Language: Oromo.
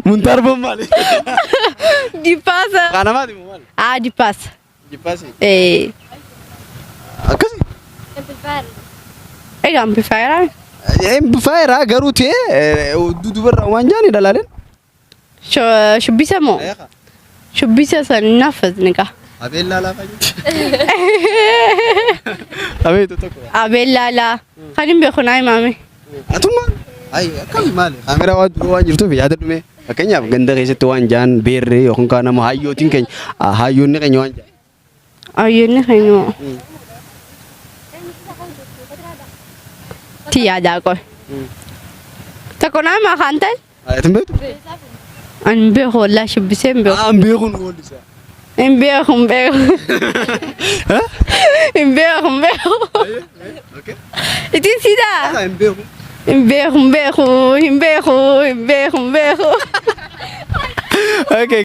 Muntarbo maali? Jippaasa. Qaanamaati moo maali? Jippaasa. Jippaasi. Akkasi. Egaa amplifaayeraan. Amplifaayera garuu ta'e dudubarra waan jaani dalaaleen. Shubbisa moo? Shubbisa san naffasni kaa. Abeellaa laa fayyadu. Abeetu tokko. Abeellaa. Kan hin beeku naa himaame. Atummaa. Akkami maali? Kaameraa waan jirtuuf yaada dhume. Fakkeenyaaf ganda keessatti waan jaan beerree yookaan kaan nama hayyootiin keenya hayyoonni keenya waan jaan. Hayyoonni keenya. Tiyaadaa qoy. Tokko naa himaa kan ta'e. Ayeetiin beektu? An beeku wallaa shubbisee hin beeku. An beeku nu wallisaa. Hin beeku. Hin beeku. Itiin siidaa. Hin beeku. Hin beeku. Okay.